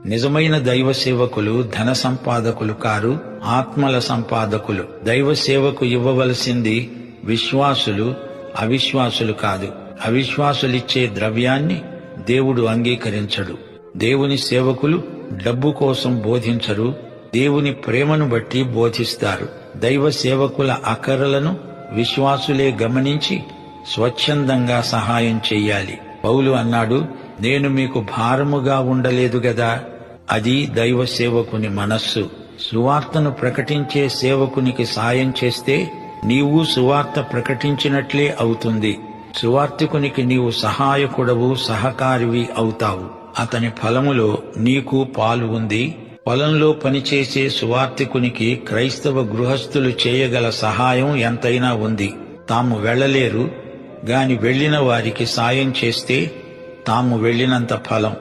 నిజమైన దైవ సేవకులు ధన సంపాదకులు కారు, ఆత్మల సంపాదకులు. దైవ సేవకు ఇవ్వవలసింది విశ్వాసులు, అవిశ్వాసులు కాదు. అవిశ్వాసులిచ్చే ద్రవ్యాన్ని దేవుడు అంగీకరించడు. దేవుని సేవకులు డబ్బు కోసం బోధించరు, దేవుని ప్రేమను బట్టి బోధిస్తారు. దైవ సేవకుల అక్కరలను విశ్వాసులే గమనించి స్వచ్ఛందంగా సహాయం చెయ్యాలి. పౌలు అన్నాడు, నేను మీకు భారముగా ఉండలేదు గదా. అది దైవ సేవకుని మనస్సు. సువార్తను ప్రకటించే సేవకునికి సాయం చేస్తే నీవు సువార్త ప్రకటించినట్లే అవుతుంది. సువార్తికునికి నీవు సహాయకుడవు, సహకారివి అవుతావు. అతని ఫలములో నీకు పాలు ఉంది. పొలంలో పనిచేసే సువార్తికునికి క్రైస్తవ గృహస్థులు చేయగల సహాయం ఎంతైనా ఉంది. తాము వెళ్లలేరు గాని వెళ్లిన వారికి సాయం చేస్తే తాము వెళ్లినంత ఫలం.